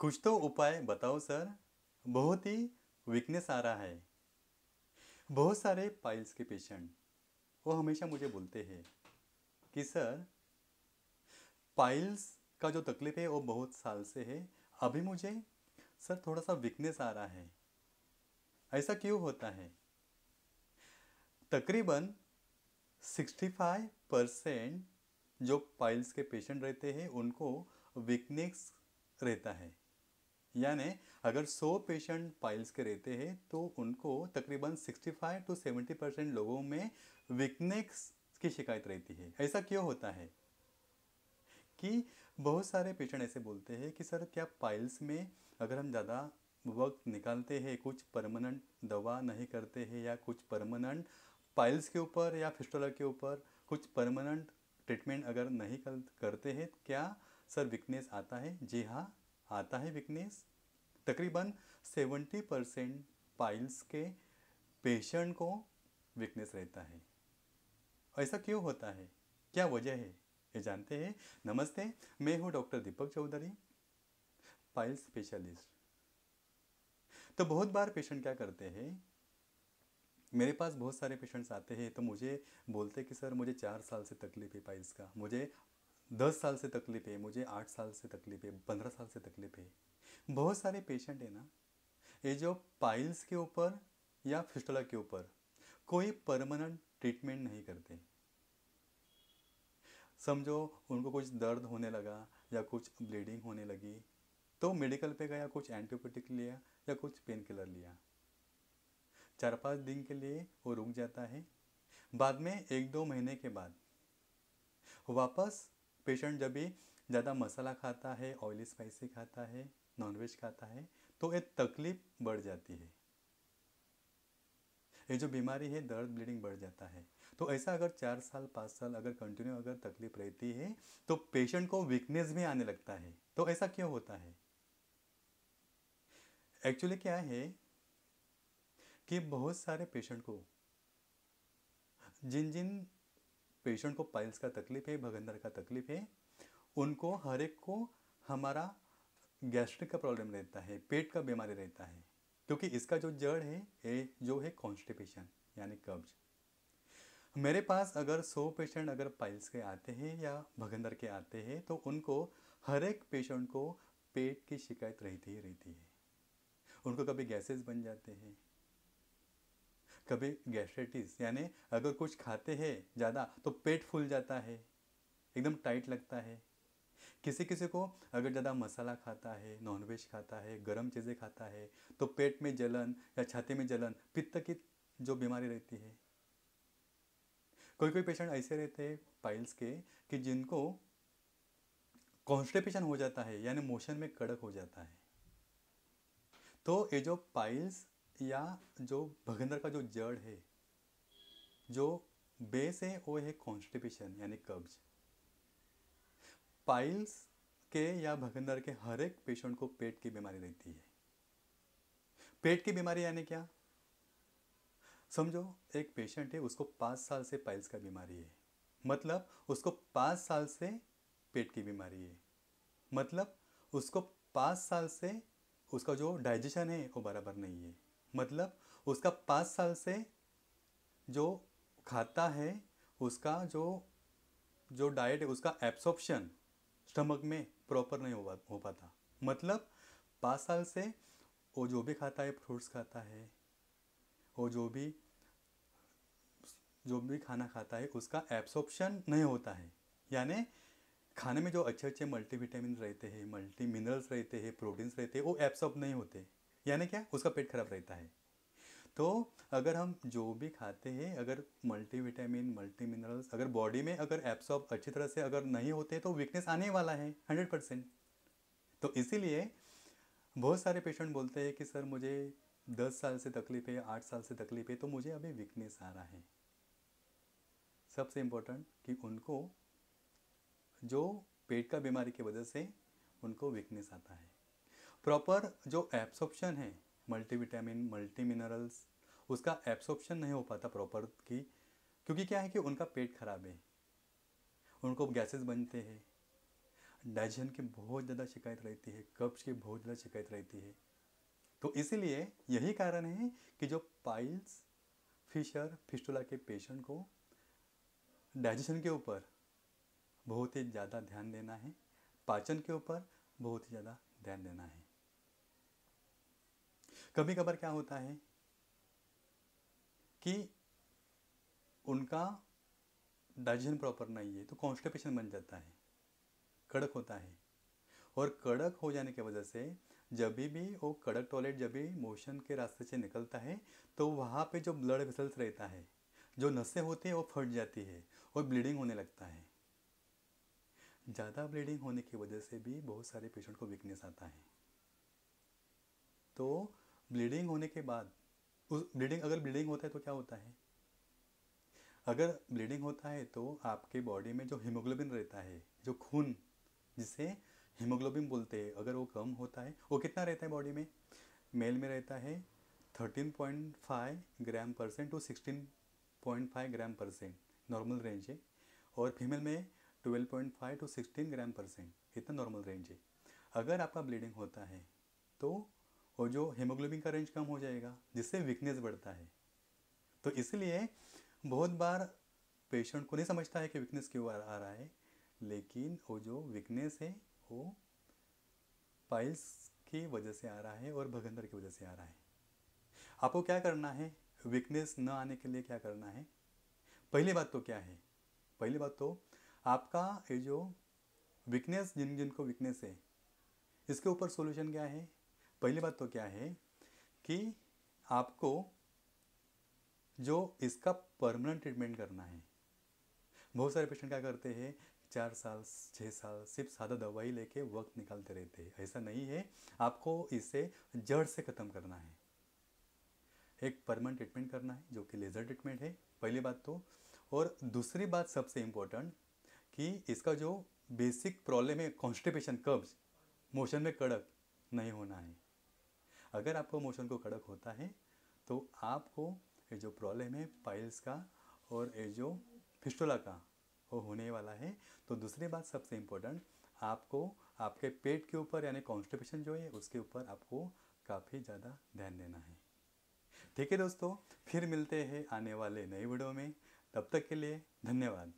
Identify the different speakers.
Speaker 1: कुछ तो उपाय बताओ सर। बहुत ही वीकनेस आ रहा है। बहुत सारे पाइल्स के पेशेंट वो हमेशा मुझे बोलते हैं कि सर पाइल्स का जो तकलीफ है वो बहुत साल से है। अभी मुझे सर थोड़ा सा वीकनेस आ रहा है। ऐसा क्यों होता है? तकरीबन 65% जो पाइल्स के पेशेंट रहते हैं उनको वीकनेस रहता है। यानी अगर 100 पेशेंट पाइल्स के रहते हैं तो उनको तकरीबन 65 to 70% लोगों में वीकनेस की शिकायत रहती है। ऐसा क्यों होता है कि बहुत सारे पेशेंट ऐसे बोलते हैं कि सर क्या पाइल्स में अगर हम ज़्यादा वक्त निकालते हैं, कुछ परमानेंट दवा नहीं करते हैं या कुछ परमानेंट पाइल्स के ऊपर या फिस्टुला के ऊपर कुछ परमानेंट ट्रीटमेंट अगर नहीं करते हैं, क्या सर वीकनेस आता है? जी हाँ, आता है वीकनेस। तकरीबन 70% पाइल्स के पेशेंट को वीकनेस रहता है। ऐसा क्यों होता है? क्या वजह है? ये जानते हैं। नमस्ते, मैं हूँ doctor Deepak Chaudhary, piles specialist. तो बहुत बार पेशेंट क्या करते हैं, मेरे पास बहुत सारे पेशेंट्स आते हैं तो मुझे बोलते हैं कि सर मुझे 4 साल से तकलीफ है पाइल्स का, मुझे 10 साल से तकलीफ है, मुझे 8 साल से तकलीफ है, 15 साल से तकलीफ है। बहुत सारे पेशेंट है ना, ये जो पाइल्स के ऊपर या फिस्टुला के ऊपर कोई परमानेंट ट्रीटमेंट नहीं करते। समझो उनको कुछ दर्द होने लगा या कुछ ब्लीडिंग होने लगी तो मेडिकल पे गया, कुछ एंटीबायोटिक लिया या कुछ पेन किलर लिया। 4-5 दिन के लिए वो रुक जाता है। बाद में 1-2 महीने के बाद वापस पेशेंट जब भी ज़्यादा मसाला खाता है, ऑयली स्पाइसी खाता है, नॉनवेज खाता है तो ये तकलीफ बढ़ जाती है। ये जो बीमारी है, दर्द ब्लीडिंग बढ़ जाता है। तो ऐसा अगर 4 साल 5 साल अगर कंटिन्यू अगर तकलीफ रहती है तो पेशेंट को वीकनेस भी आने लगता है। तो ऐसा क्यों होता है? एक्चुअली क्या है कि बहुत सारे पेशेंट को, जिन जिन पेशेंट को पाइल्स का तकलीफ है, भगंदर का तकलीफ है, उनको हर एक को हमारा गैस्ट्रिक का प्रॉब्लम रहता है, पेट का बीमारी रहता है। क्योंकि इसका जो जड़ है ये जो है कॉन्स्टिपेशन यानी कब्ज। मेरे पास अगर 100 पेशेंट अगर पाइल्स के आते हैं या भगंदर के आते हैं तो उनको हर एक पेशेंट को पेट की शिकायत रहती ही रहती है। उनको कभी गैसेस बन जाते हैं, कभी गैस्ट्राइटिस, यानी अगर कुछ खाते हैं ज़्यादा तो पेट फूल जाता है, एकदम टाइट लगता है। किसी किसी को अगर ज़्यादा मसाला खाता है, नॉनवेज खाता है, गर्म चीज़ें खाता है तो पेट में जलन या छाती में जलन, पित्त की जो बीमारी रहती है। कोई कोई पेशेंट ऐसे रहते हैं पाइल्स के कि जिनको कॉन्स्टिपेशन हो जाता है यानी मोशन में कड़क हो जाता है। तो ये जो पाइल्स या जो भगंदर का जो जड़ है, जो बेस है वो है कॉन्स्टिपेशन यानी कब्ज। पाइल्स के या भगंदर के हर एक पेशेंट को पेट की बीमारी रहती है। पेट की बीमारी यानी क्या? समझो एक पेशेंट है, उसको 5 साल से पाइल्स का बीमारी है, मतलब उसको 5 साल से पेट की बीमारी है, मतलब उसको 5 साल से उसका जो डाइजेशन है वो बराबर नहीं है, मतलब उसका 5 साल से जो खाता है उसका जो जो डाइट है उसका एब्सॉर्प्शन स्टमक में प्रॉपर नहीं हो पाता। मतलब 5 साल से वो जो भी खाता है, फ्रूट्स खाता है, वो जो भी खाना खाता है उसका एब्सॉर्प्शन नहीं होता है। यानी खाने में जो अच्छे अच्छे मल्टीविटामिन रहते हैं, मल्टी मिनरल्स रहते हैं, प्रोटीन्स रहते हैं, वो एब्सॉर्ब नहीं होते। यानी क्या? उसका पेट खराब रहता है। तो अगर हम जो भी खाते हैं, अगर मल्टीविटामिन मल्टी मिनरल्स अगर बॉडी में अगर एब्सॉर्ब अच्छी तरह से अगर नहीं होते तो वीकनेस आने वाला है 100%। तो इसीलिए बहुत सारे पेशेंट बोलते हैं कि सर मुझे 10 साल से तकलीफ है, 8 साल से तकलीफ है, तो मुझे अभी वीकनेस आ रहा है। सबसे इम्पोर्टेंट कि उनको जो पेट का बीमारी की वजह से उनको वीकनेस आता है। प्रॉपर जो एब्सॉर्प्शन है मल्टीविटामिन मल्टी मिनरल्स, उसका एब्सॉर्प्शन नहीं हो पाता प्रॉपर की, क्योंकि क्या है कि उनका पेट खराब है, उनको गैसेस बनते हैं, डाइजेशन की बहुत ज़्यादा शिकायत रहती है, कब्ज की बहुत ज़्यादा शिकायत रहती है। तो इसीलिए यही कारण है कि जो पाइल्स फिशर फिस्टुला के पेशेंट को डाइजेशन के ऊपर बहुत ही ज़्यादा ध्यान देना है, पाचन के ऊपर बहुत ही ज़्यादा ध्यान देना है। कभी कभार क्या होता है कि उनका डाइजेशन प्रॉपर नहीं है तो कॉन्स्टिपेशन बन जाता है, कड़क होता है। और कड़क हो जाने की वजह से जब भी वो कड़क टॉयलेट जब भी मोशन के रास्ते से निकलता है तो वहाँ पे जो ब्लड वेसल्स रहता है, जो नसें होती हैं वो फट जाती है और ब्लीडिंग होने लगता है। ज़्यादा ब्लीडिंग होने की वजह से भी बहुत सारे पेशेंट को वीकनेस आता है। तो ब्लीडिंग होने के बाद अगर ब्लीडिंग होता है तो क्या होता है, अगर ब्लीडिंग होता है तो आपके बॉडी में जो हीमोग्लोबिन रहता है, जो खून जिसे हीमोग्लोबिन बोलते हैं, अगर वो कम होता है, वो कितना रहता है बॉडी में, मेल में रहता है 13.5 gram percent to 16.5 gram percent, normal range है। और फीमेल में 12.5 टू 16 ग्राम परसेंट, इतना नॉर्मल रेंज है। अगर आपका ब्लीडिंग होता है तो वो जो हीमोग्लोबिन का रेंज कम हो जाएगा, जिससे वीकनेस बढ़ता है। तो इसलिए बहुत बार पेशेंट को नहीं समझता है कि वीकनेस क्यों आ रहा है, लेकिन वो जो वीकनेस है वो पाइल्स की वजह से आ रहा है और भगंदर की वजह से आ रहा है। आपको क्या करना है, वीकनेस न आने के लिए क्या करना है? पहली बात तो क्या है, पहली बात तो आपका ये जो वीकनेस, जिनको वीकनेस है, इसके ऊपर सॉल्यूशन क्या है? पहली बात तो क्या है कि आपको जो इसका परमानेंट ट्रीटमेंट करना है। बहुत सारे पेशेंट क्या करते हैं, 4 साल 6 साल सिर्फ सादा दवाई लेके वक्त निकालते रहते हैं। ऐसा नहीं है, आपको इसे जड़ से ख़त्म करना है, एक परमानेंट ट्रीटमेंट करना है जो कि लेज़र ट्रीटमेंट है, पहली बात तो। और दूसरी बात सबसे इम्पोर्टेंट कि इसका जो बेसिक प्रॉब्लम है कॉन्स्टिपेशन, कब्ज, मोशन में कड़क नहीं होना है। अगर आपको मोशन को कड़क होता है तो आपको ये जो प्रॉब्लम है पाइल्स का और ये जो फिस्टुला का वो होने वाला है। तो दूसरी बात सबसे इम्पोर्टेंट, आपको आपके पेट के ऊपर यानी कॉन्स्टिपेशन जो है उसके ऊपर आपको काफ़ी ज़्यादा ध्यान देना है। ठीक है दोस्तों, फिर मिलते हैं आने वाले नए वीडियो में। तब तक के लिए धन्यवाद।